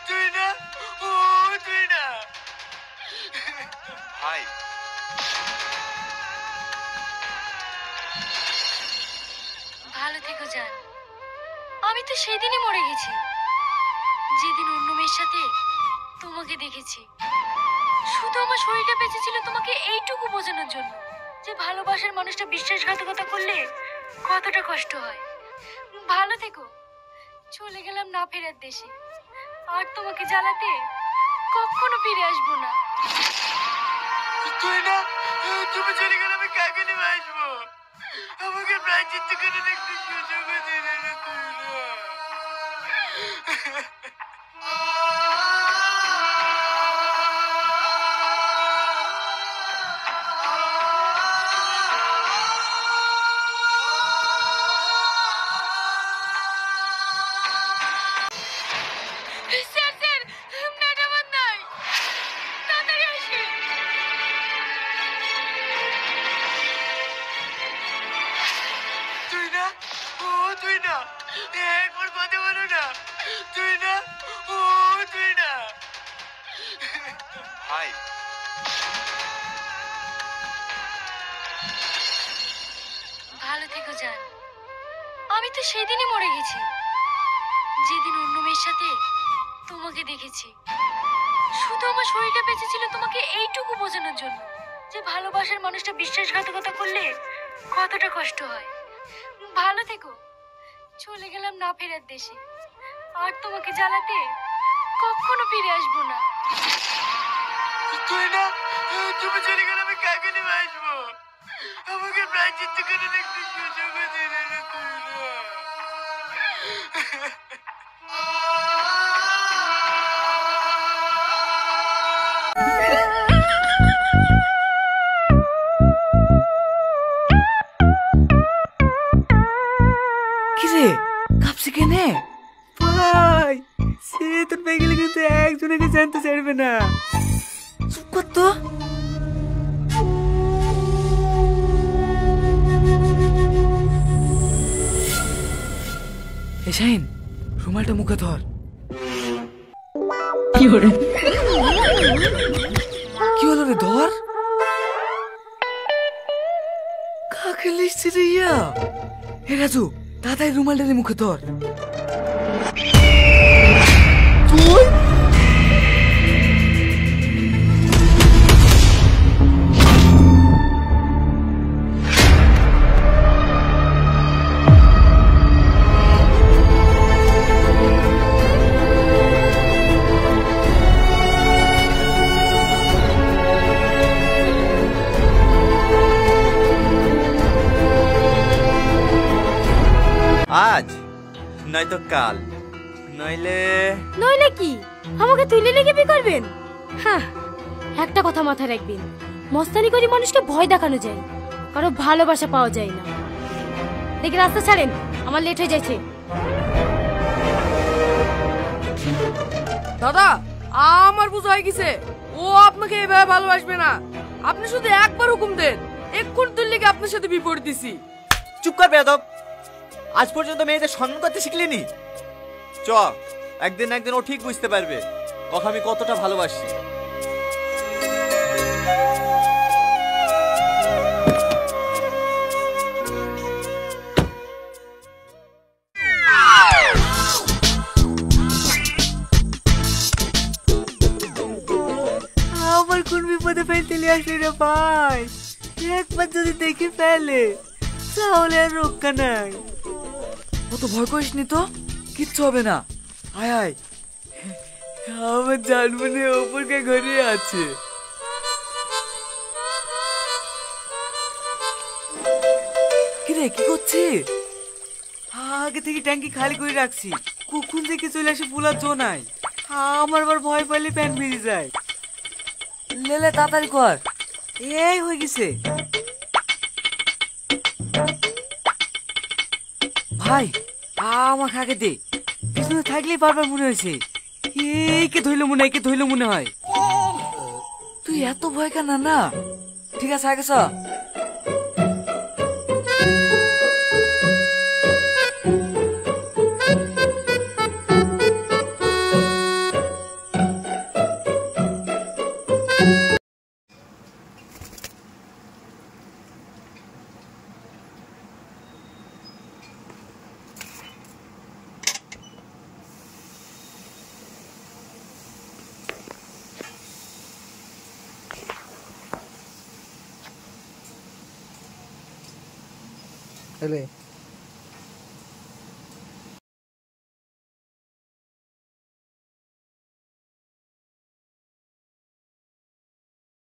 তুই না, ও তুই না। ভাই ভালো থেকো জান। আমি তো সেদিনই মরে গেছি, যেদিন অন্য মেয়ের সাথে তোমাকে দেখেছি। শুধু আমার শরীরটা বেঁচে ছিল তোমাকে এইটুকু বোঝানোর জন্য যে ভালোবাসার মানুষটা বিশ্বাসঘাতকতা করলে কতটা কষ্ট হয়। ভালো থেকো। চলে গেলাম না ফেরার দেশে, আর তোমাকে জ্বালাতে কখনো ফিরে আসবো না। তুই না, তুমি চলে গেলে আমি কাকে নিয়ে আসবো? আমাকে প্রায়শ্চিত্ত করে দেখতে সুযোগও দিলে না তুই না। স্যার স্যার, ম্যাডাম আর নাই, তাড়াতাড়ি আসেন। তুই না, ও তুই না, একবার কথা বলো না। তুই না, ও তুই না। ভাই ভালো থেকো জান। আমি তো সেদিনই মরে গেছি, যেদিন অন্য মেয়ের সাথে তোমাকে দেখেছি। শুধু আমার শরীরটা বেঁচে ছিল তোমাকে এইটুকু বোঝানোর জন্য যে ভালোবাসার মানুষটা বিশ্বাসঘাতকতা করলে কতটা কষ্ট হয়। ভালো থেকো। চলে গেলাম না ফেরার দেশে, আর তোমাকে জ্বালাতে কখনো ফিরে আসবো না। তুই না, তুমি চলে গেলে আমি কাকে নিয়ে আসবো? আমাকে প্রায়শ্চিত্ত করে দেখতে সুযোগও দিলে না তুই না। কিরে কাঁপছি কেনে? ভাই সে তোর পেয়ে গেলে কিন্তু একজনকে জানতে চাইবে না। চুপ কর তো। এ শাহিন, রুমালটা মুখে ধর। কি হলো রে? ধর। কাকে লিখছি রে ইয়া? হে রাজু, তাড়াতাড়ি রুমালটা নিয়ে মুখে ধর। তুই আজ নয়তো কাল, নইলে নইলে কি আমাকে তুলে লেগে বিয়ে করবেন? হ্যাঁ, একটা কথা মাথায় রাখবেন, মস্তানি করে মানুষকে ভয় দেখানো যায়, কারো ভালোবাসা পাওয়া যায় না। দেখে রাস্তা ছাড়েন, আমার লেট হয়ে যাচ্ছে। দাদা, আমার বুঝা হয়ে গেছে, ও আপনাকে এভাবে ভালোবাসবে না। আপনি শুধু একবার হুকুম দেন, এক্ষুন তুললে কি আপনার সাথে বিপরীত দিছি। চুপ কর বেয়াদব। আজ পর্যন্ত মেয়েদের সম্মান করতে শিখলিনি? চ, একদিন না একদিন ও ঠিক বুঝতে পারবে ওকে আমি কতটা ভালোবাসি। আমার কোন বিপদে ফেলতে আসলি রে ভাই? একবার যদি দেখে ফেলে তাহলে আর রক্ষা নাই। অত ভয় করিস নি তো, কিচ্ছু হবে না। আয় আয়, আমার জানমনে ওপরকে ঘরে আছে। কিরে কি করছি? আগে থেকে ট্যাঙ্কি খালি করে রাখছি, কখন থেকে চলে আসে ফুলার জো নাই। আমার আবার ভয় পাইলে প্যান্ট ভিজে যায়। লেলে তাড়াতাড়ি কর, এই হয়ে গেছে। ভাই আমার আগে দে, পিছনে থাকলেই বারবার মনে হয়েছে কে ধইল মনে হয়, কে ধইল মনে হয়। তুই এত ভয় কেন? না ঠিক আছে আগে চ। এলে